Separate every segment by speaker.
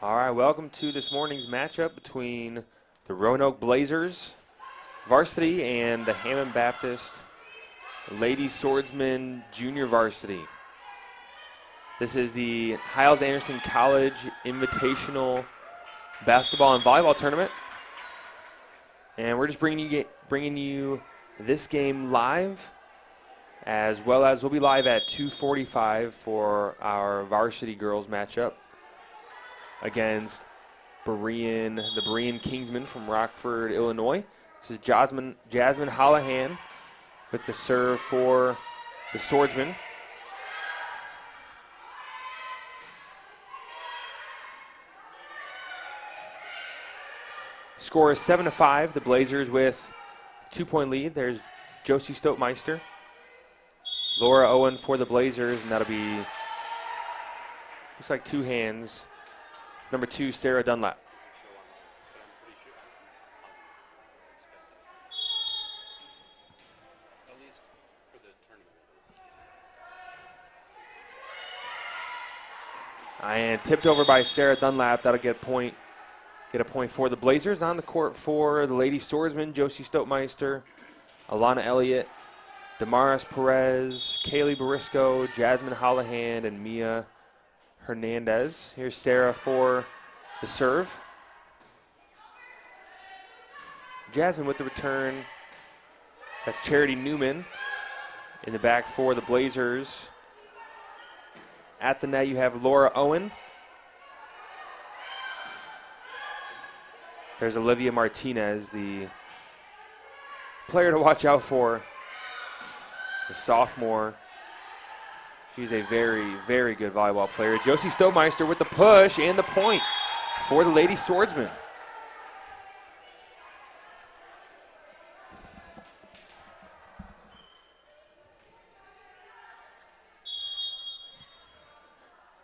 Speaker 1: All right, welcome to this morning's matchup between the Roanoke Blazers varsity and the Hammond Baptist Lady Swordsmen junior varsity. This is the Hiles-Anderson College Invitational Basketball and Volleyball Tournament. And we're just bringing you this game live, as well as we'll be live at 2:45 for our varsity girls matchup against the Berean Kingsmen from Rockford, Illinois. This is Jasmine Hollahan with the serve for the Swordsmen. Score is 7-5. The Blazers with 2-point lead. There's Josie Stopmeister. Laura Owen for the Blazers, and that'll be, looks like two hands. Number 2, Sarah Dunlap. And tipped over by Sarah Dunlap. That'll get a point for the Blazers. On the court for the Lady Swordsmen, Josie Stopmeister, Alana Elliott, Damaris Perez, Kaylee Barisco, Jasmine Hollahan, and Mia Hernandez. Here's Sarah for the serve. Jasmine with the return. That's Charity Newman in the back for the Blazers. At the net, you have Laura Owen. There's Olivia Martinez, the player to watch out for, the sophomore. She's a very, very good volleyball player. Josie Stopmeister with the push and the point for the Lady Swordsmen.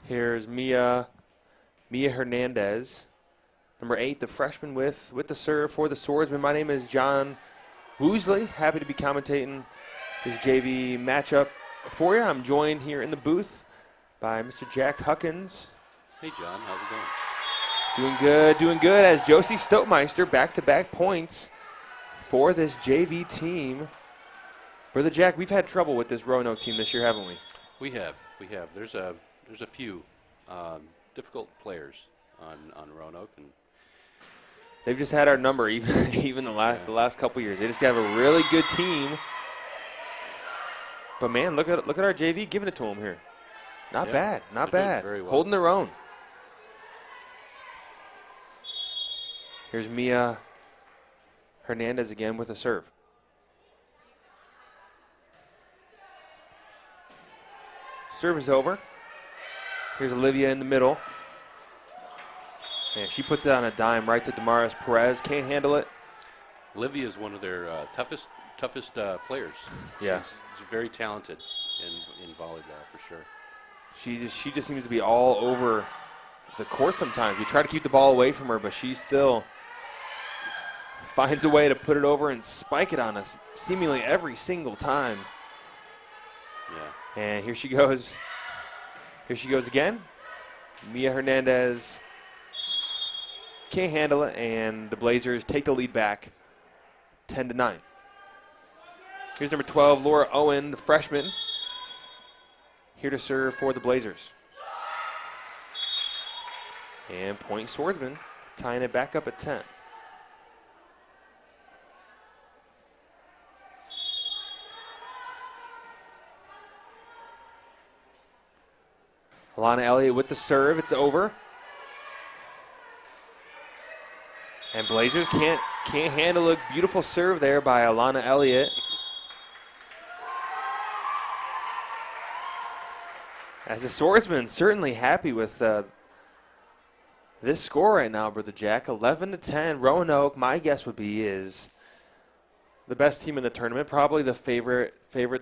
Speaker 1: Here's Mia Hernandez. Number 8, the freshman with the serve for the Swordsmen. My name is John Woosley. Happy to be commentating this JV matchup for you. I'm joined here in the booth by Mr. Jack Huckins.
Speaker 2: Hey, John. How's it going?
Speaker 1: Doing good as Josie Stopmeister back-to-back points for this JV team. Brother Jack, we've had trouble with this Roanoke team this year, haven't we?
Speaker 2: We have. There's a few difficult players on Roanoke, and
Speaker 1: they've just had our number even the last couple years. They just have a really good team. But man, look at our JV giving it to them here. Not bad.
Speaker 2: Very well.
Speaker 1: Holding their own. Here's Mia Hernandez again with a serve. Serve is over. Here's Olivia in the middle. And she puts it on a dime right to Damaris Perez. Can't handle it.
Speaker 2: Olivia is one of their toughest players.
Speaker 1: Yeah.
Speaker 2: She's very talented in volleyball for sure.
Speaker 1: She just seems to be all over the court sometimes. We try to keep the ball away from her, but she still finds a way to put it over and spike it on us seemingly every single time.
Speaker 2: Yeah.
Speaker 1: And here she goes. Here she goes again. Mia Hernandez can't handle it, and the Blazers take the lead back 10-9. Here's number 12, Laura Owen, the freshman, here to serve for the Blazers. And point Swordsman, tying it back up at 10. Alana Elliott with the serve. It's over. And Blazers can't handle a beautiful serve there by Alana Elliott. As the Swordsman certainly happy with this score right now, Brother Jack. 11-10. Roanoke, my guess would be, is the best team in the tournament. Probably the favorite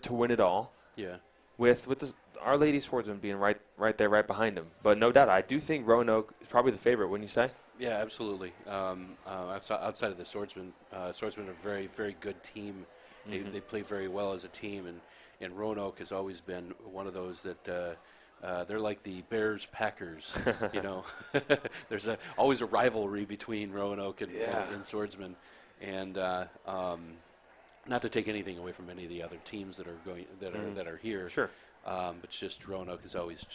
Speaker 1: to win it all.
Speaker 2: Yeah.
Speaker 1: With our Lady Swordsmen being right there, right behind them. But no doubt, I do think Roanoke is probably the favorite, wouldn't you say?
Speaker 2: Yeah, absolutely. Outside of the Swordsmen, Swordsmen are a very, very good team. They play very well as a team, and Roanoke has always been one of those that they're like the Bears Packers. You know, there's always a rivalry between Roanoke and Swordsmen, and not to take anything away from any of the other teams that are here.
Speaker 1: Sure.
Speaker 2: But it's just Roanoke has always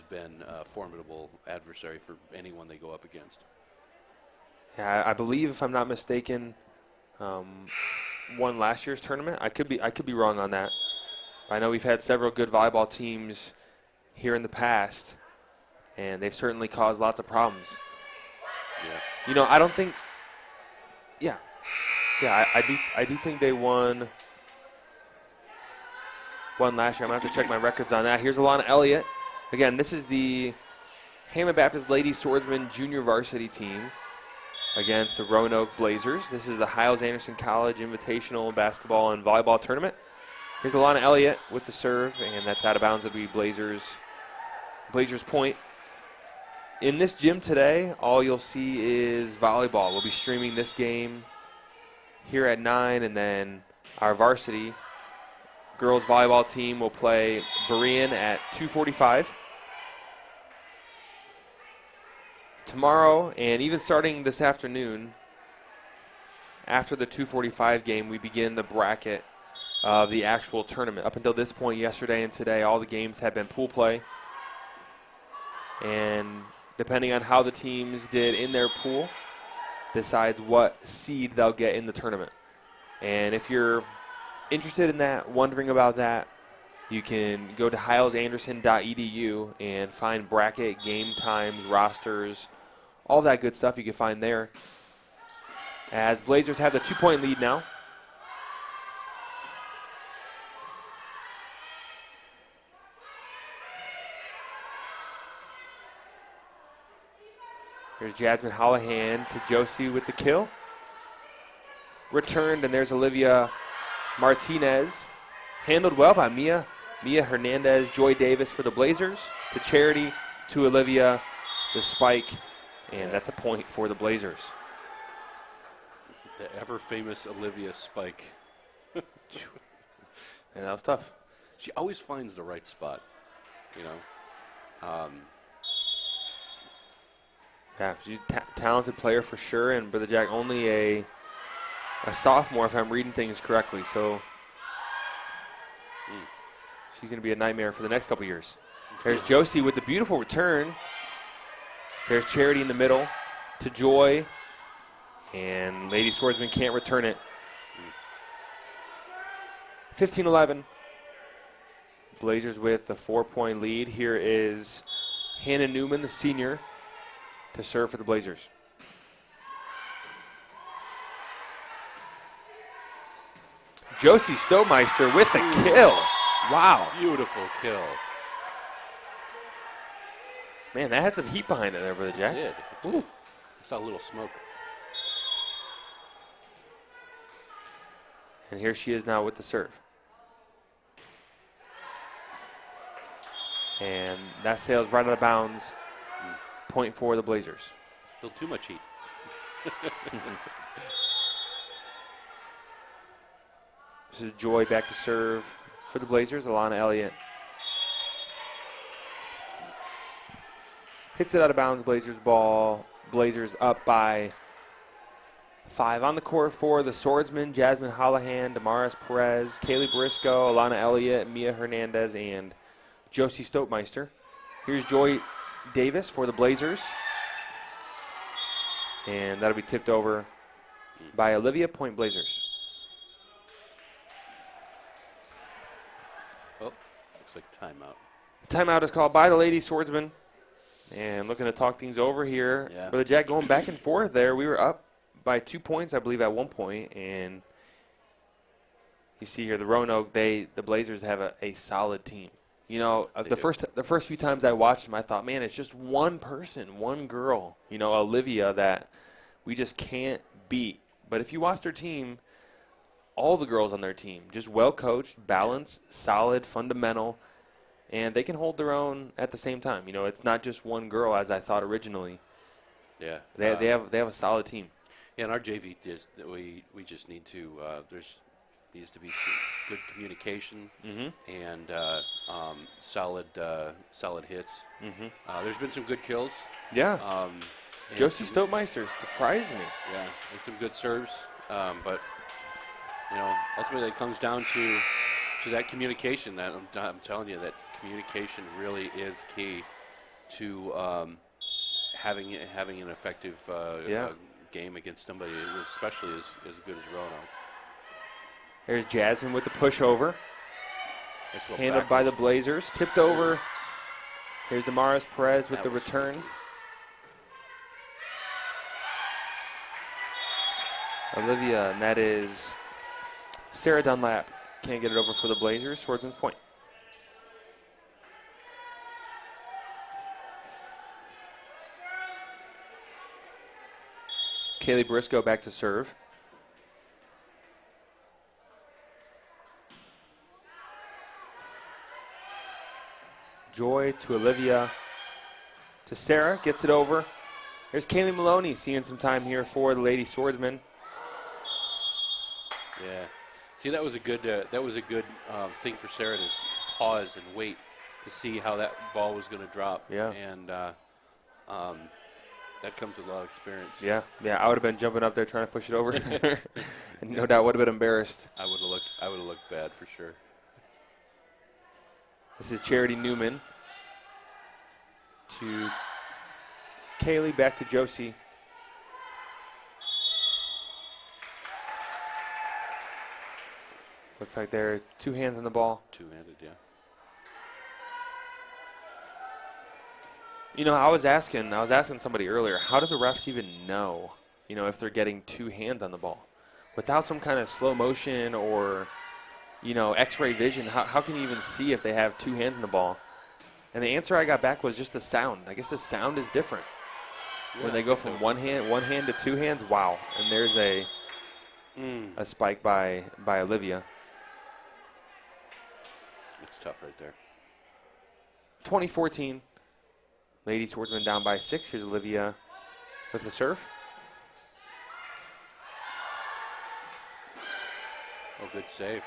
Speaker 2: been a formidable adversary for anyone they go up against.
Speaker 1: Yeah, I believe, if I'm not mistaken, won last year's tournament. I could be wrong on that. I know we've had several good volleyball teams here in the past, and they've certainly caused lots of problems.
Speaker 2: Yeah.
Speaker 1: You know, I don't think. Yeah, I do think they won last year. I'm gonna have to check my records on that. Here's Alana Elliott. Again, this is the Hammond Baptist Lady Swordsman Junior Varsity team against the Roanoke Blazers. This is the Hiles-Anderson College Invitational Basketball and Volleyball Tournament. Here's Alana Elliott with the serve, and that's out of bounds. It'll be Blazers point. In this gym today, all you'll see is volleyball. We'll be streaming this game here at 9, and then our varsity girls volleyball team will play Berean at 2:45. Tomorrow, and even starting this afternoon, after the 2:45 game, we begin the bracket of the actual tournament. Up until this point, yesterday and today, all the games have been pool play. And depending on how the teams did in their pool, decides what seed they'll get in the tournament. And if you're interested in that, wondering about that, you can go to hilesanderson.edu and find bracket, game times, rosters, all that good stuff you can find there. As Blazers have the 2-point lead now. Here's Jasmine Hollahan to Josie with the kill. Returned, and there's Olivia Martinez. Handled well by Mia Hernandez, Joy Davis for the Blazers. To Charity, to Olivia, the spike, and that's a point for the Blazers.
Speaker 2: The ever-famous Olivia spike.
Speaker 1: And that was tough.
Speaker 2: She always finds the right spot, you know.
Speaker 1: Yeah, she's a talented player for sure, and Brother Jack only a sophomore if I'm reading things correctly, so she's going to be a nightmare for the next couple years. There's Josie with the beautiful return. There's Charity in the middle to Joy, and Lady Swordsman can't return it. 15-11. Blazers with a 4-point lead. Here is Hannah Newman, the senior, to serve for the Blazers. Josie Stonemeister with the kill. Wow.
Speaker 2: Beautiful kill.
Speaker 1: Man, that had some heat behind it there, Brother Jack.
Speaker 2: It did. I saw a little smoke.
Speaker 1: And here she is now with the serve. And that sails right out of bounds. Point for the Blazers.
Speaker 2: A little too much heat.
Speaker 1: This is Joy back to serve for the Blazers. Alana Elliott hits it out of bounds. Blazers ball. Blazers up by 5 on the court for the Swordsmen. Jasmine Hollahan, Damaris Perez, Kaylee Briscoe, Alana Elliott, Mia Hernandez, and Josie Stonemeister. Here's Joy Davis for the Blazers. And that'll be tipped over by Olivia. Point Blazers.
Speaker 2: Oh, looks like timeout.
Speaker 1: Timeout is called by the Lady Swordsmen. And looking to talk things over here.
Speaker 2: Yeah.
Speaker 1: Brother Jack going back and forth there. We were up by 2 points, I believe, at one point. And you see here the Roanoke, the Blazers have a solid team. You know, the first few times I watched them, I thought, man, it's just one person, one girl, you know, Olivia, that we just can't beat. But if you watch their team, all the girls on their team, just well coached, balanced, solid, fundamental, and they can hold their own at the same time. You know, it's not just one girl as I thought originally.
Speaker 2: Yeah,
Speaker 1: they have a solid team.
Speaker 2: Yeah, and our JV we just need to. Needs to be good communication
Speaker 1: Mm-hmm.
Speaker 2: and solid hits.
Speaker 1: Mm-hmm.
Speaker 2: There's been some good kills.
Speaker 1: Yeah.
Speaker 2: And
Speaker 1: Josie Stoltmeister surprised me.
Speaker 2: Yeah, and some good serves. But ultimately it comes down to that communication. That I'm telling you, that communication really is key to having an effective game against somebody, especially as good as Roanoke.
Speaker 1: Here's Jasmine with the pushover. Handled by the Blazers. Tipped over. Here's Damaris Perez with the return.
Speaker 2: Sneaky.
Speaker 1: Olivia, and that is Sarah Dunlap. Can't get it over for the Blazers. Swordsman's point. Kaylee Briscoe back to serve. Joy to Olivia. To Sarah. Gets it over. There's Kaylee Maloney seeing some time here for the Lady Swordsmen.
Speaker 2: Yeah. See, that was a good thing for Sarah to pause and wait to see how that ball was going to drop.
Speaker 1: Yeah.
Speaker 2: And that comes with a lot of experience.
Speaker 1: Yeah. I would have been jumping up there trying to push it over. And no doubt would have been embarrassed.
Speaker 2: I would have looked bad for sure.
Speaker 1: This is Charity Newman to Kaylee, back to Josie. Looks like there are two hands on the ball.
Speaker 2: Two-handed, yeah.
Speaker 1: You know, I was asking somebody earlier, how do the refs even know, if they're getting two hands on the ball? Without some kind of slow motion or, X-ray vision, how can you even see if they have two hands on the ball? And the answer I got back was just the sound. I guess the sound is different. Yeah, when they go from one hand to two hands, wow. And there's a spike by Olivia.
Speaker 2: It's tough right there.
Speaker 1: 2014. Lady Swordsman down by 6. Here's Olivia with the serve.
Speaker 2: Oh, good save.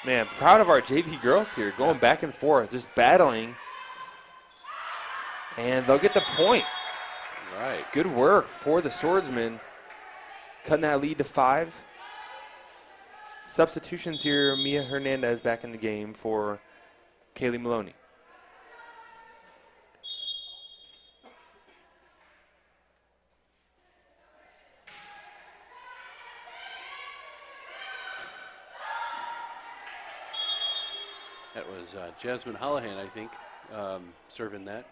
Speaker 1: Man, proud of our JV girls here, going back and forth, just battling. And they'll get the point.
Speaker 2: Right.
Speaker 1: Good work for the Swordsmen. Cutting that lead to 5. Substitutions here, Mia Hernandez back in the game for Kaylee Maloney.
Speaker 2: That was Jasmine Hollahan, I think, serving that.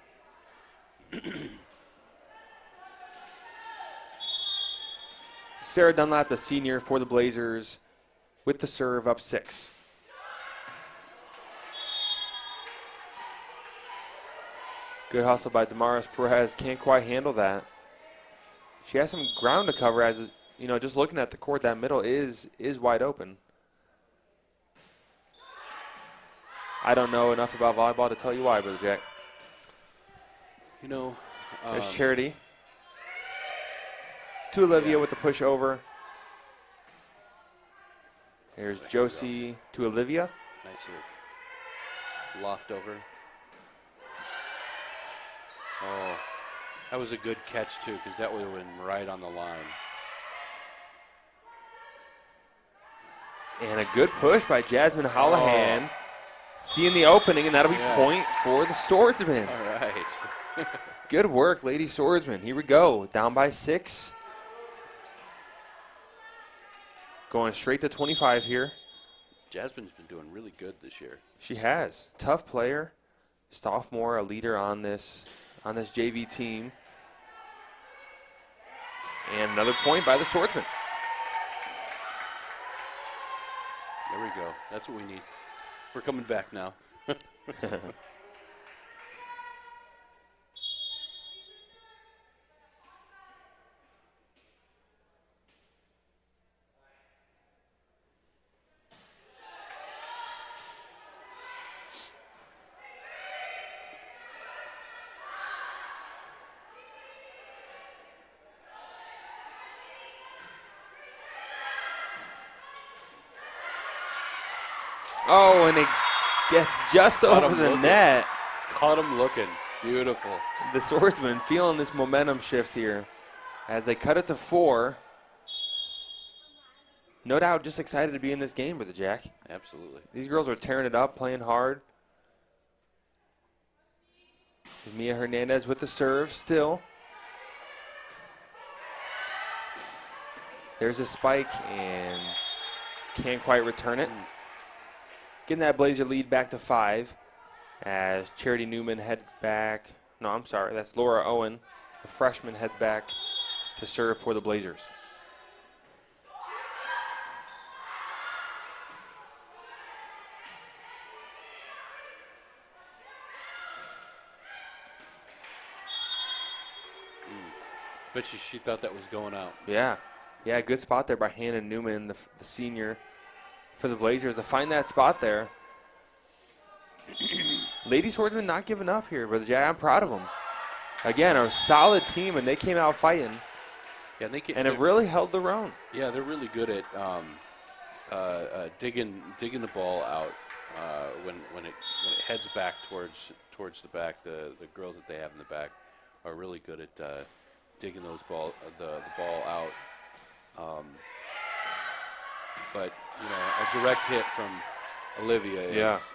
Speaker 1: Sarah Dunlap, the senior for the Blazers, with the serve up 6. Good hustle by Damaris Perez. Can't quite handle that. She has some ground to cover as, just looking at the court, that middle is wide open. I don't know enough about volleyball to tell you why, Brother Jack.
Speaker 2: There's
Speaker 1: Charity. To Olivia with the push over. There's Josie to Olivia.
Speaker 2: Nice little loft over. Oh, that was a good catch, too, because that would have been right on the line.
Speaker 1: And a good push by Jasmine Hollahan. Oh. Seeing the opening, and that'll be point for the Swordsmen.
Speaker 2: All right.
Speaker 1: Good work, Lady Swordsmen. Here we go. Down by 6. Going straight to 25 here.
Speaker 2: Jasmine's been doing really good this year.
Speaker 1: She has. Tough player. Sophomore, a leader on this JV team. And another point by the Swordsmen.
Speaker 2: There we go. That's what we need. We're coming back now.
Speaker 1: Oh, and it gets just
Speaker 2: Caught
Speaker 1: over
Speaker 2: him
Speaker 1: the
Speaker 2: looking.
Speaker 1: net.
Speaker 2: Caught him looking. Beautiful.
Speaker 1: The Swordsmen feeling this momentum shift here as they cut it to 4. No doubt just excited to be in this game with the Jack.
Speaker 2: Absolutely.
Speaker 1: These girls are tearing it up, playing hard. Mia Hernandez with the serve still. There's a spike and can't quite return it. Getting that Blazer lead back to 5 as Charity Newman heads back. No, I'm sorry, that's Laura Owen. The freshman heads back to serve for the Blazers.
Speaker 2: Bet she thought that was going out.
Speaker 1: Yeah. Yeah, good spot there by Hannah Newman, the senior for the Blazers to find that spot there. Lady Swordsman not giving up here, but yeah, I'm proud of them. Again, a solid team, and they came out fighting.
Speaker 2: Yeah,
Speaker 1: and have really held their own.
Speaker 2: Yeah, they're really good at digging the ball out when it heads back towards the back. The girls that they have in the back are really good at digging the ball out. But a direct hit from Olivia is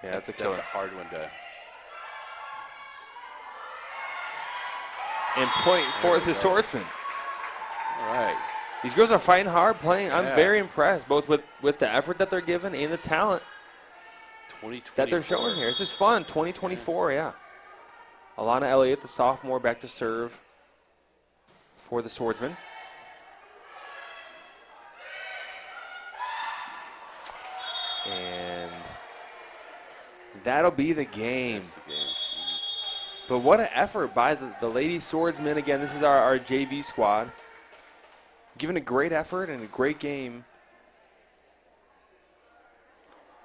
Speaker 1: that's a
Speaker 2: hard one to.
Speaker 1: And point for the Swordsmen.
Speaker 2: All right.
Speaker 1: These girls are fighting hard, playing. I'm very impressed, both with the effort that they're giving and the talent that they're showing here. It's just fun. 2024, yeah. Alana Elliott, the sophomore, back to serve for the Swordsmen. And that'll be the game. But what an effort by the Lady Swordsmen. Again, this is our JV squad. Giving a great effort and a great game.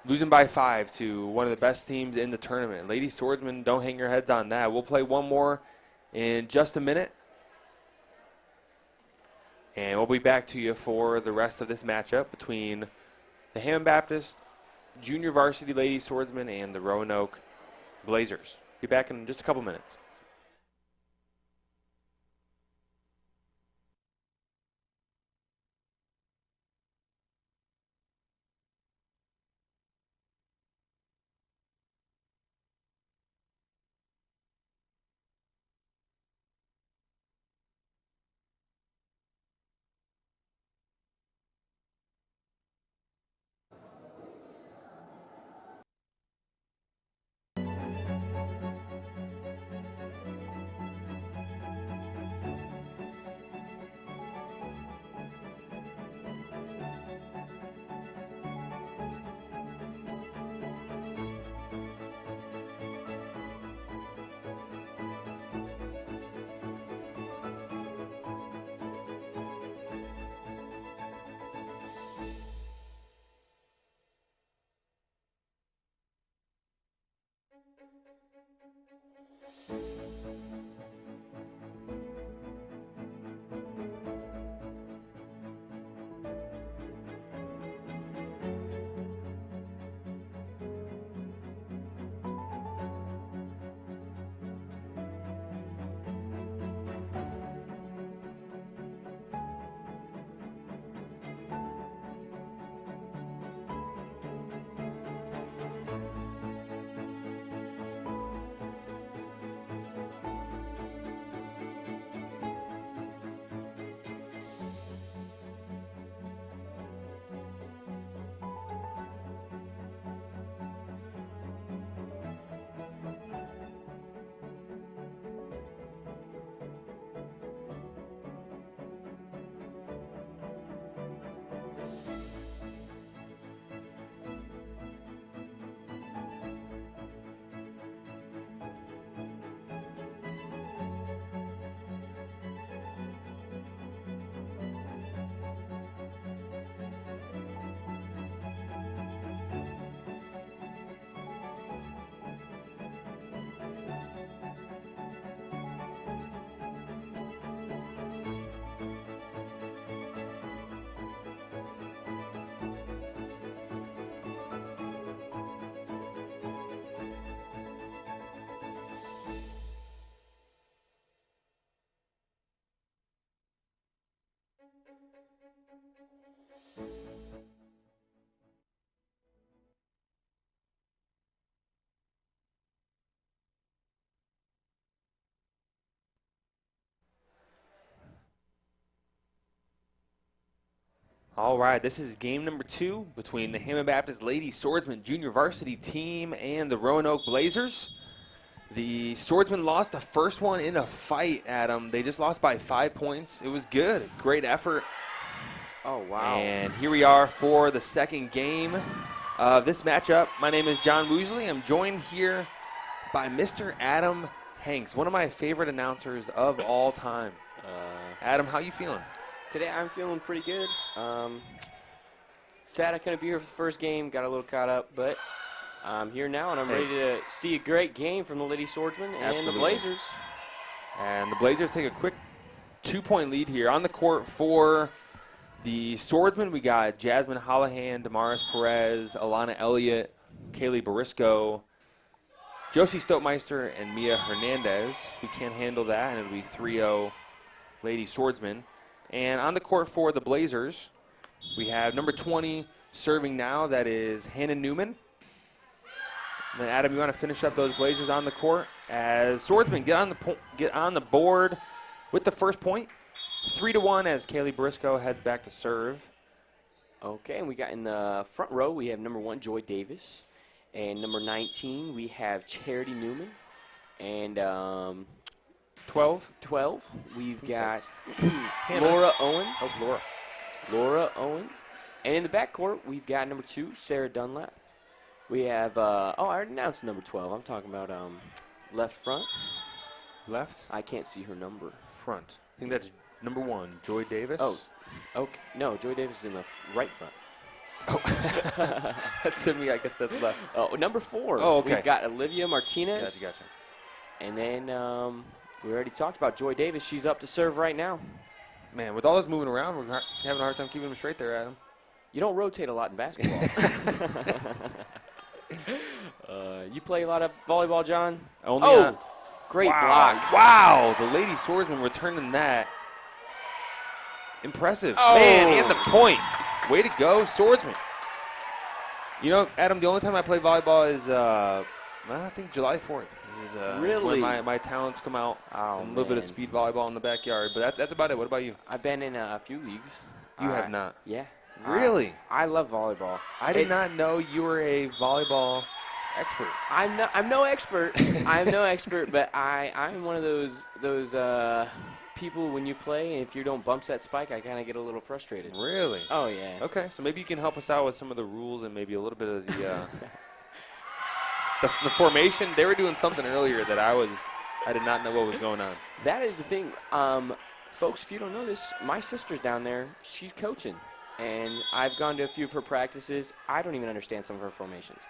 Speaker 1: Losing by 5 to one of the best teams in the tournament. Lady Swordsmen, don't hang your heads on that. We'll play one more in just a minute. And we'll be back to you for the rest of this matchup between the Hammond Baptist Junior Varsity Lady Swordsmen and the Roanoke Blazers. Be back in just a couple minutes. All right, this is game number 2 between the Hammond Baptist Lady Swordsmen Junior Varsity team and the Roanoke Blazers. The Swordsmen lost the first one in a fight, Adam. They just lost by 5 points. It was good. Great effort.
Speaker 3: Oh, wow.
Speaker 1: And here we are for the second game of this matchup. My name is John Woosley. I'm joined here by Mr. Adam Hanks, one of my favorite announcers of all time. Adam, how you feeling?
Speaker 3: Today I'm feeling pretty good. Sad I couldn't be here for the first game. Got a little caught up, but I'm here now, and I'm ready to see a great game from the Lady Swordsmen and the Blazers.
Speaker 1: And the Blazers take a quick 2-point lead here. On the court for the Swordsmen, we got Jasmine Hollahan, Damaris Perez, Alana Elliott, Kaylee Barisco, Josie Stopmeister, and Mia Hernandez, who can't handle that, and it'll be 3-0 Lady Swordsmen. And on the court for the Blazers, we have number 20 serving now. That is Hannah Newman. And then, Adam, you want to finish up those Blazers on the court as Swordsmen get on the board with the first point. 3-1 as Kaylee Briscoe heads back to serve.
Speaker 3: Okay, and we got in the front row, we have number 1, Joy Davis. And number 19, we have Charity Newman. And 12, we've got Laura Owen.
Speaker 1: Oh,
Speaker 3: Laura Owen. And in the backcourt, we've got number 2, Sarah Dunlap. We have, I already announced number 12. I'm talking about left front.
Speaker 1: Left?
Speaker 3: I can't see her number.
Speaker 1: Front. I think that's number 1, Joy Davis.
Speaker 3: Oh, okay. No, Joy Davis is in the right front.
Speaker 1: Oh. To me, I guess that's left.
Speaker 3: Oh, number 4.
Speaker 1: Oh, okay.
Speaker 3: We've got Olivia Martinez.
Speaker 1: Gotcha.
Speaker 3: And then we already talked about Joy Davis. She's up to serve right now.
Speaker 1: Man, with all this moving around, we're having a hard time keeping them straight there, Adam.
Speaker 3: You don't rotate a lot in basketball. You play a lot of volleyball, John?
Speaker 1: Only
Speaker 3: great
Speaker 1: wow.
Speaker 3: block.
Speaker 1: Wow, the Lady Swordsman returning that. Impressive.
Speaker 3: Oh.
Speaker 1: Man, and the point. Way to go, Swordsman. You know, Adam, the only time I play volleyball is, I think July 4th. Is
Speaker 3: really?
Speaker 1: when my talents come out.
Speaker 3: Oh,
Speaker 1: a little bit of speed volleyball in the backyard. But that's about it. What about you?
Speaker 3: I've been in a few leagues.
Speaker 1: You have not?
Speaker 3: Yeah.
Speaker 1: Really?
Speaker 3: I love volleyball.
Speaker 1: I did not know you were a volleyball expert.
Speaker 3: I'm no expert. I'm no expert, but I'm one of those people when you play, and if you don't bump that spike, I kind of get a little frustrated.
Speaker 1: Really?
Speaker 3: Oh, yeah.
Speaker 1: Okay, so maybe you can help us out with some of the rules and maybe a little bit of the the formation. They were doing something earlier that I did not know what was going on.
Speaker 3: That is the thing. Folks, if you don't know this, my sister's down there. She's coaching, and I've gone to a few of her practices. I don't even understand some of her formations.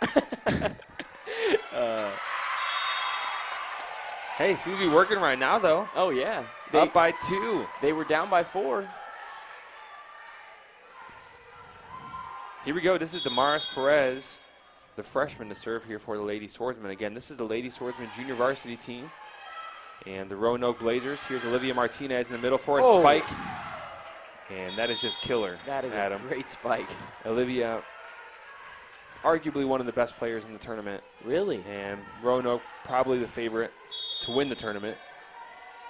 Speaker 1: Hey, seems to be working right now, though.
Speaker 3: Oh, yeah.
Speaker 1: Up by 2.
Speaker 3: They were down by 4.
Speaker 1: Here we go. This is Damaris Perez, the freshman, to serve here for the Lady Swordsmen. Again, this is the Lady Swordsmen junior varsity team. And the Roanoke Blazers. Here's Olivia Martinez in the middle for a spike. And that is just killer,
Speaker 3: That is
Speaker 1: Adam.
Speaker 3: a great spike.
Speaker 1: Olivia, arguably one of the best players in the tournament.
Speaker 3: Really?
Speaker 1: And Roanoke probably the favorite to win the tournament,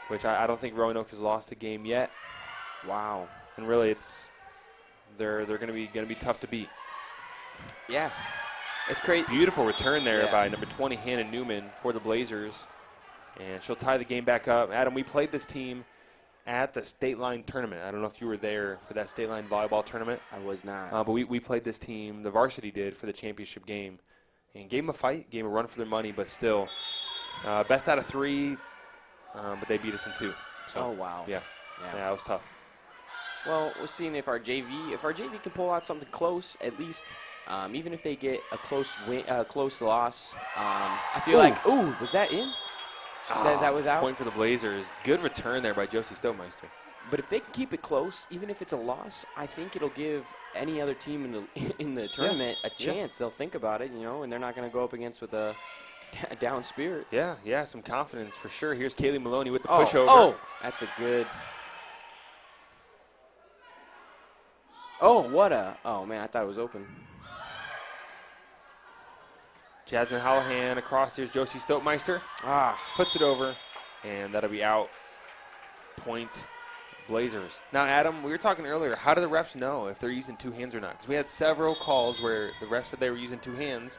Speaker 1: which I don't think Roanoke has lost a game yet.
Speaker 3: Wow.
Speaker 1: And really, they're going to be tough to beat.
Speaker 3: Yeah. It's crazy.
Speaker 1: Beautiful return there by number 20, Hannah Newman, for the Blazers. And she'll tie the game back up. Adam, we played this team at the State Line tournament. I don't know if you were there for that State Line volleyball tournament.
Speaker 3: I was not.
Speaker 1: But we played this team, the varsity did, for the championship game. And gave them a fight, gave them a run for their money, but still, best out of 3, but they beat us in 2. So,
Speaker 3: oh, wow.
Speaker 1: Yeah, that was tough.
Speaker 3: Well, we're seeing if our JV can pull out something close, at least, even if they get a close loss. I feel like, was that in? She says that was out.
Speaker 1: Point for the Blazers. Good return there by Josie Stopmeister.
Speaker 3: But if they can keep it close, even if it's a loss, I think it'll give any other team in the tournament a chance. They'll think about it, and they're not going to go up against with a down spirit.
Speaker 1: Yeah, some confidence for sure. Here's Kaylee Maloney with the pushover.
Speaker 3: Oh, that's a good. Oh, man, I thought it was open.
Speaker 1: Jasmine Hollahan across. Here's Josie Stopmeister. Puts it over, and that'll be out. Point Blazers. Now, Adam, we were talking earlier. How do the refs know if they're using two hands or not? Because we had several calls where the refs said they were using two hands,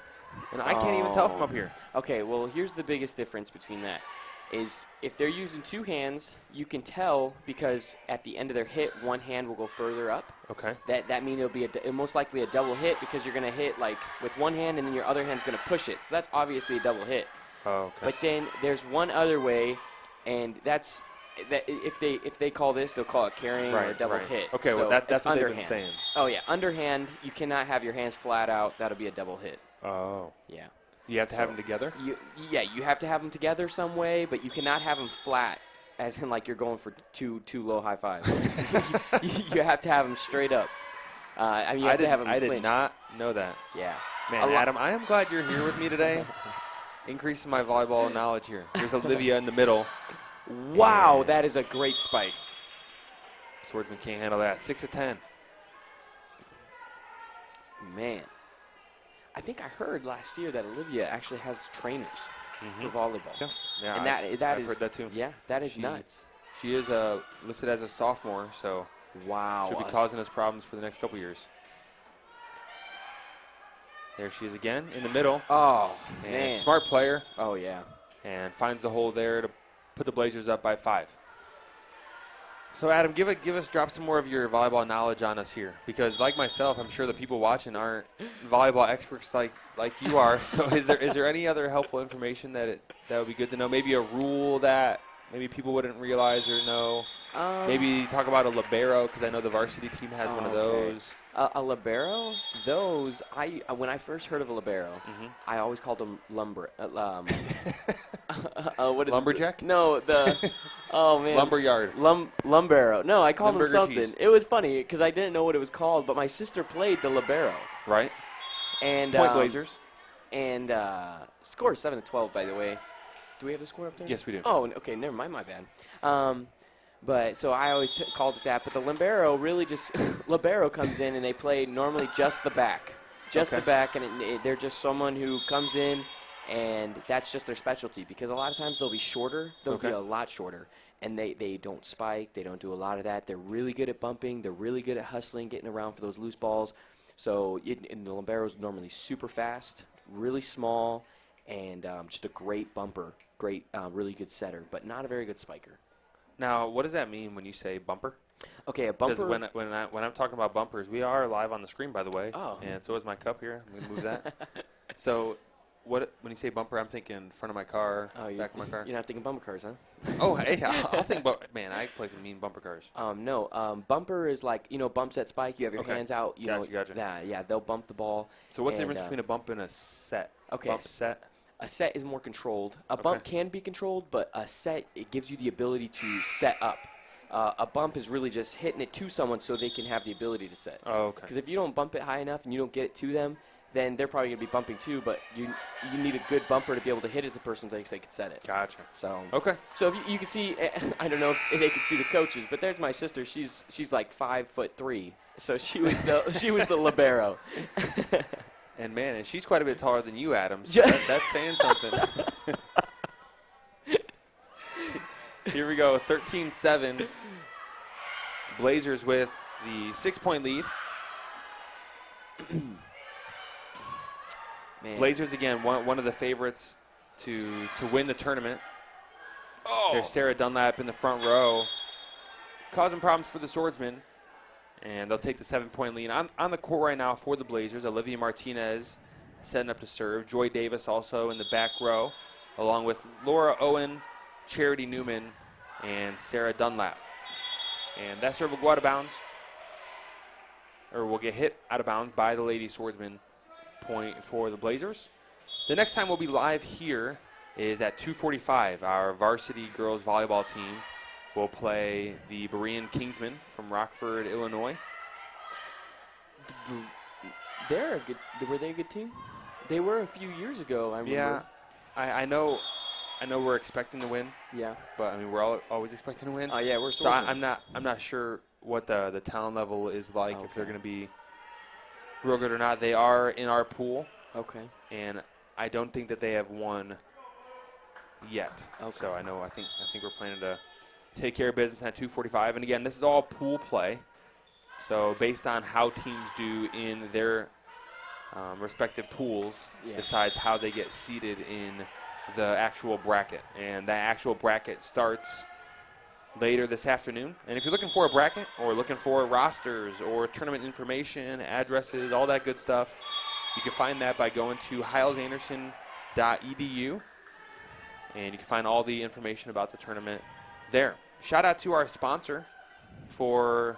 Speaker 1: and I can't even tell from up here.
Speaker 3: Okay, well, here's the biggest difference between that. Is if they're using two hands, you can tell because at the end of their hit, one hand will go further up.
Speaker 1: Okay.
Speaker 3: That means it'll be most likely a double hit because you're going to hit like with one hand and then your other hand's going to push it. So that's obviously a double hit.
Speaker 1: Oh, okay.
Speaker 3: But then there's one other way, and that's that if they call this, they'll call it carrying or a double hit.
Speaker 1: Okay,
Speaker 3: so
Speaker 1: well that's what
Speaker 3: underhand.
Speaker 1: they've been saying.
Speaker 3: Oh yeah, underhand. You cannot have your hands flat out. That'll be a double hit.
Speaker 1: Oh.
Speaker 3: Yeah.
Speaker 1: You have to have them together?
Speaker 3: You have to have them together some way, but you cannot have them flat, as in like you're going for two low high fives. You have to have them straight up. I mean, you have to have them
Speaker 1: I
Speaker 3: clinched.
Speaker 1: did not know that.
Speaker 3: Yeah.
Speaker 1: Man, Adam, I am glad you're here with me today. Increasing my volleyball knowledge here. There's Olivia in the middle.
Speaker 3: Wow, that is a great spike.
Speaker 1: Swordsman can't handle that. 6 of 10.
Speaker 3: Man. I think I heard last year that Olivia actually has trainers for volleyball.
Speaker 1: Yeah,
Speaker 3: and
Speaker 1: I've heard that too.
Speaker 3: Yeah, that is nuts.
Speaker 1: She is listed as a sophomore, so
Speaker 3: wow,
Speaker 1: she'll be causing us problems for the next couple years. There she is again in the middle.
Speaker 3: Oh,
Speaker 1: and
Speaker 3: man.
Speaker 1: Smart player.
Speaker 3: Oh, yeah.
Speaker 1: And finds the hole there to put the Blazers up by 5. So, Adam, drop some more of your volleyball knowledge on us here. Because, like myself, I'm sure the people watching aren't volleyball experts like you are. So, is there any other helpful information that would be good to know? Maybe a rule that maybe people wouldn't realize or know? Maybe talk about a libero, because I know the varsity team has one of those.
Speaker 3: A libero? Those, when I first heard of a libero, I always called them what is
Speaker 1: Lumberjack?
Speaker 3: No, oh man.
Speaker 1: Lumberyard.
Speaker 3: Lumbero. No, I called them something.
Speaker 1: Cheese.
Speaker 3: It was funny because I didn't know what it was called, but my sister played the libero.
Speaker 1: Right.
Speaker 3: And
Speaker 1: Point Blazers.
Speaker 3: And score is 7-12, by the way. Do we have the score up there?
Speaker 1: Yes, we do.
Speaker 3: Oh, okay, never mind, my bad. But so I always called it that. But the libero really just libero comes in and they play normally just the back, the back, and they're just someone who comes in, and that's just their specialty. Because a lot of times they'll be shorter, they'll be a lot shorter, and they don't spike, they don't do a lot of that. They're really good at bumping, they're really good at hustling, getting around for those loose balls. So the libero is normally super fast, really small, and just a great bumper, really good setter, but not a very good spiker.
Speaker 1: Now, what does that mean when you say bumper?
Speaker 3: Okay, a bumper.
Speaker 1: Because when I'm talking about bumpers, we are live on the screen, by the way.
Speaker 3: Oh.
Speaker 1: And so is my cup here. I'm going to move that. So, when you say bumper, I'm thinking front of my car, back of my car.
Speaker 3: You're not thinking bumper cars, huh?
Speaker 1: Oh, hey, I'll think about. Man, I play some mean bumper cars.
Speaker 3: No, bumper is like bumps that spike. You have your hands out.
Speaker 1: Gotcha.
Speaker 3: Yeah, they'll bump the ball.
Speaker 1: So what's the difference between a bump and a set?
Speaker 3: Okay,
Speaker 1: bump set.
Speaker 3: A set is more controlled. A bump can be controlled, but a set, it gives you the ability to set up. A bump is really just hitting it to someone so they can have the ability to set.
Speaker 1: Oh, okay.
Speaker 3: Because if you don't bump it high enough and you don't get it to them, then they're probably going to be bumping too, but you need a good bumper to be able to hit it to the person so they can set it.
Speaker 1: Gotcha.
Speaker 3: So
Speaker 1: So
Speaker 3: if you can see, I don't know if they can see the coaches, but there's my sister. She's like 5'3", so she was the libero.
Speaker 1: And man, and she's quite a bit taller than you, Adam. So that's saying something. Here we go, 13-7. Blazers with the 6-point lead.
Speaker 3: Man.
Speaker 1: Blazers again, one of the favorites to win the tournament. There's Sarah Dunlap in the front row, causing problems for the Swordsmen. And they'll take the 7-point lead. On the court right now for the Blazers, Olivia Martinez setting up to serve. Joy Davis also in the back row, along with Laura Owen, Charity Newman, and Sarah Dunlap. And that serve will go out of bounds, or will get hit out of bounds by the Lady Swordsman. Point for the Blazers. The next time we'll be live here is at 2:45. Our varsity girls volleyball team will play the Berean Kingsmen from Rockford, Illinois.
Speaker 3: Were they a good team? They were a few years ago, I remember.
Speaker 1: Yeah, I know we're expecting to win.
Speaker 3: Yeah.
Speaker 1: But I mean we're always expecting to win.
Speaker 3: Oh yeah, we're
Speaker 1: so I'm not sure what the talent level is like, if they're going to be real good or not. They are in our pool.
Speaker 3: Okay.
Speaker 1: And I don't think that they have won yet.
Speaker 3: Okay.
Speaker 1: So I think we're planning to take care of business at 2:45. And again, this is all pool play. So based on how teams do in their respective pools, decides how they get seated in the actual bracket. And that actual bracket starts later this afternoon. And if you're looking for a bracket or looking for rosters or tournament information, addresses, all that good stuff, you can find that by going to hylesanderson.edu. And you can find all the information about the tournament there. Shout out to our sponsor for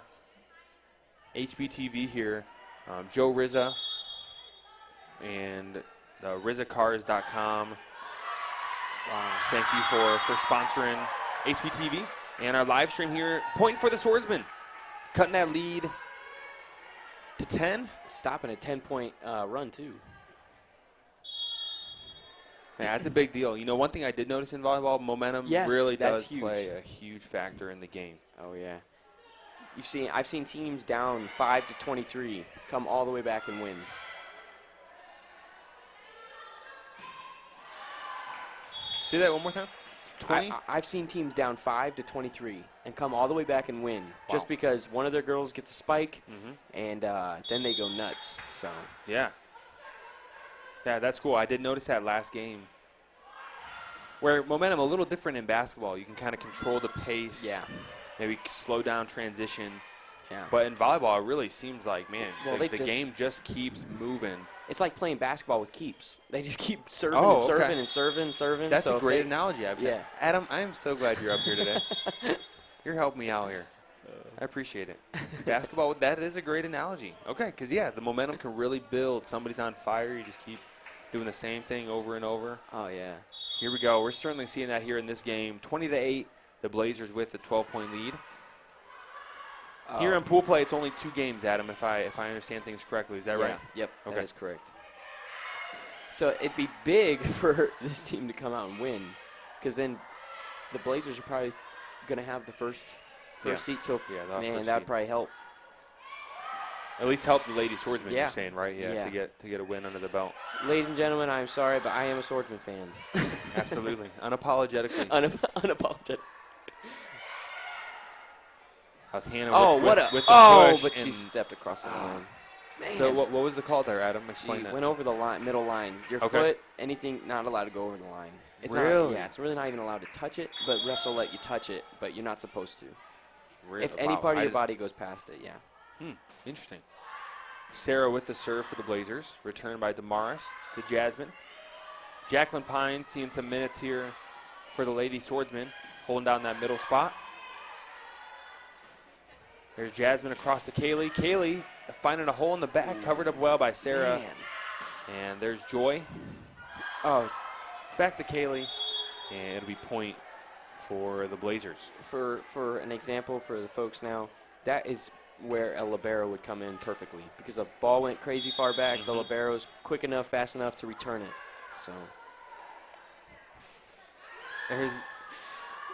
Speaker 1: HBTV here, Joe Rizza and RizzaCars.com. Thank you for sponsoring HBTV and our live stream here. Point for the Swordsmen, cutting that lead to 10.
Speaker 3: Stopping a 10-point run, too.
Speaker 1: Yeah, that's a big deal. You know, one thing I did notice in volleyball, momentum really does play a huge factor in the game.
Speaker 3: Oh, yeah. I've seen teams down 5-23 come all the way back and win.
Speaker 1: Say that one more time. 20?
Speaker 3: I've seen teams down 5-23 and come all the way back and win, just because one of their girls gets a spike, and then they go nuts. So
Speaker 1: yeah, that's cool. I did notice that last game, where momentum a little different in basketball. You can kind of control the pace.
Speaker 3: Yeah.
Speaker 1: Maybe slow down transition.
Speaker 3: Yeah.
Speaker 1: But in volleyball, it really seems like, man, the
Speaker 3: game
Speaker 1: just keeps moving.
Speaker 3: It's like playing basketball with keeps. They just keep serving and serving and serving and serving.
Speaker 1: That's a great analogy.
Speaker 3: Yeah.
Speaker 1: Adam, I am so glad you're up here today. You're helping me out here. I appreciate it. Basketball, that is a great analogy. Okay, because, the momentum can really build. Somebody's on fire. You just keep doing the same thing over and over.
Speaker 3: Oh, yeah.
Speaker 1: Here we go. We're certainly seeing that here in this game. 20-8, the Blazers with a 12-point lead. Here in pool play, it's only 2 games, Adam, if I understand things correctly. Is that right?
Speaker 3: Yep,
Speaker 1: okay.
Speaker 3: That is correct. So it'd be big for this team to come out and win, because then the Blazers are probably going to have the first seat. So, man, that would probably help.
Speaker 1: At least help the Lady Swordsmen, you're saying, right? Yeah, to get a win under the belt.
Speaker 3: Ladies and gentlemen, I'm sorry, but I am a Swordsman fan.
Speaker 1: Absolutely. Unapologetically.
Speaker 3: Unapologetic.
Speaker 1: How's Hannah with the push?
Speaker 3: But she stepped across the line. Man.
Speaker 1: So what was the call there, Adam? Explain that.
Speaker 3: Went over the line, middle line. Your foot, anything, not allowed to go over the line. It's
Speaker 1: really?
Speaker 3: It's really not even allowed to touch it, but refs will let you touch it, but you're not supposed to.
Speaker 1: Really?
Speaker 3: If any part of your body goes past it,
Speaker 1: Interesting. Sarah with the serve for the Blazers. Returned by Damaris to Jasmine. Jacqueline Pine seeing some minutes here for the Lady Swordsmen, holding down that middle spot. There's Jasmine across to Kaylee. Kaylee finding a hole in the back, covered up well by Sarah.
Speaker 3: Man.
Speaker 1: And there's Joy.
Speaker 3: Oh,
Speaker 1: back to Kaylee. And it'll be point for the Blazers.
Speaker 3: For an example for the folks now, that is where a libero would come in perfectly, because the ball went crazy far back. The libero's quick enough, fast enough to return it. So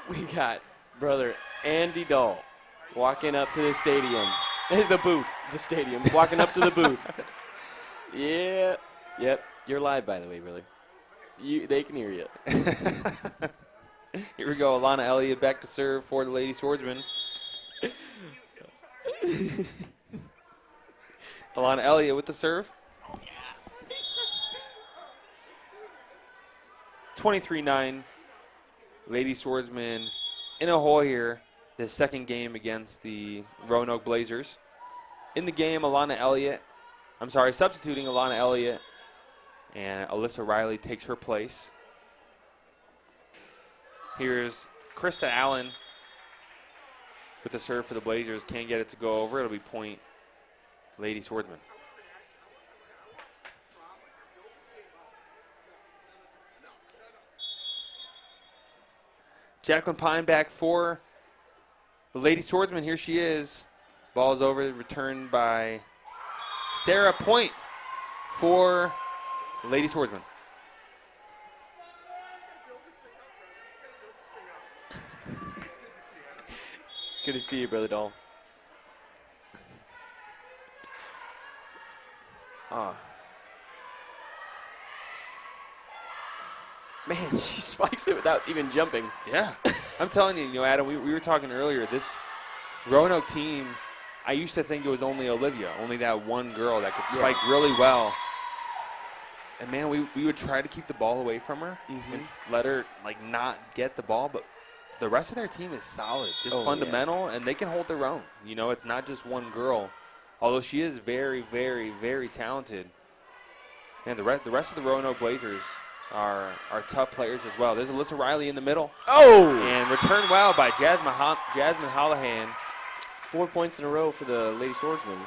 Speaker 3: we got brother Andy Dahl walking up to the stadium. There's the booth, the stadium, walking up to the booth. Yeah, yep. You're live, by the way, brother. They can hear you.
Speaker 1: Here we go. Alana Elliott back to serve for the Lady Swordsmen. Alana Elliott with the serve. 23-9. Lady Swordsmen in a hole here. The second game against the Roanoke Blazers. In the game, substituting Alana Elliott, and Alyssa Riley takes her place. Here's Krista Allen with the serve for the Blazers. Can't get it to go over. It'll be point Lady Swordsmen. Jacqueline Pine back for the Lady Swordsman. Here she is. Ball's over, returned by Sarah. Point for Lady Swordsman.
Speaker 3: Good to see you, Brother Dahl. Man, she spikes it without even jumping.
Speaker 1: Yeah. I'm telling you, Adam, we were talking earlier, this Roanoke team, I used to think it was only Olivia, only that one girl that could spike really well. And, man, we would try to keep the ball away from her and let her, not get the ball. But the rest of their team is solid, just fundamental, and they can hold their own. It's not just one girl, although she is very, very, very talented. And the rest of the Roanoke Blazers are tough players as well. There's Alyssa Riley in the middle.
Speaker 3: Oh!
Speaker 1: And returned well by Jasmine Hollahan.
Speaker 3: 4 points in a row for the Lady Swordsmen.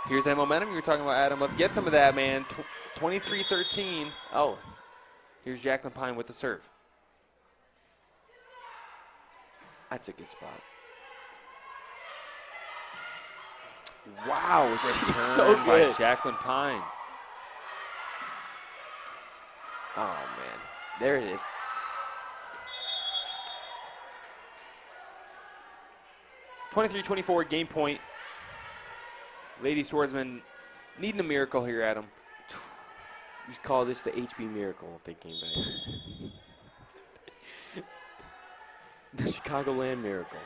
Speaker 1: Here's that momentum you were talking about, Adam. Let's get some of that, man. 23-13.
Speaker 3: Oh.
Speaker 1: Here's Jacqueline Pine with the serve.
Speaker 3: That's a good spot. Wow, she's so good.
Speaker 1: By Jacqueline Pine.
Speaker 3: Oh, man. There it is.
Speaker 1: (23-24) game point. Lady Swordsmen needing a miracle here, Adam.
Speaker 3: We call this the HB Miracle if they came back. The Chicagoland Miracle.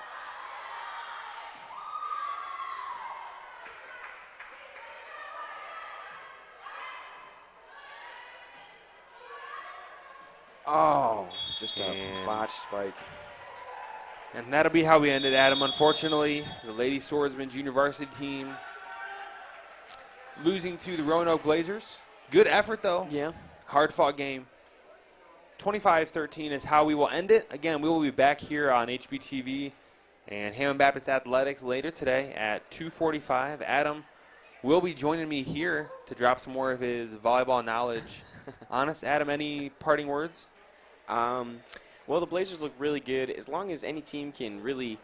Speaker 3: Oh, just a botched spike.
Speaker 1: And that'll be how we ended, Adam. Unfortunately, the Lady Swordsmen junior varsity team losing to the Roanoke Blazers. Good effort, though.
Speaker 3: Yeah.
Speaker 1: Hard-fought game. 25-13 is how we will end it. Again, we will be back here on HBTV and Hammond Baptist Athletics later today at 2:45. Adam will be joining me here to drop some more of his volleyball knowledge on us. Adam, any parting words?
Speaker 3: Well, the Blazers look really good. As long as any team can really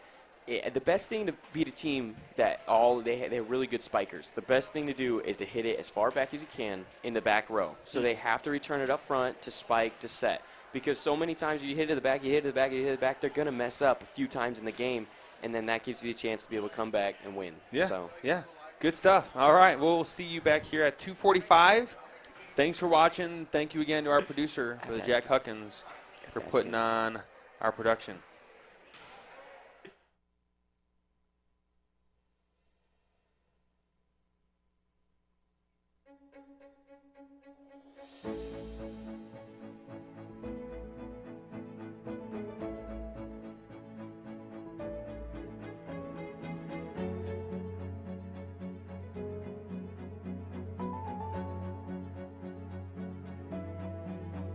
Speaker 3: the best thing to beat a team that they're really good spikers. The best thing to do is to hit it as far back as you can in the back row. So they have to return it up front to spike to set. Because so many times you hit it to the back, you hit it to the back, you hit it to the back, they're going to mess up a few times in the game, and then that gives you the chance to be able to come back and win.
Speaker 1: Yeah,
Speaker 3: so.
Speaker 1: yeah. Good stuff. All right, we'll see you back here at 2:45. Thanks for watching. Thank you again to our producer, Jack Huckins, for putting on our production.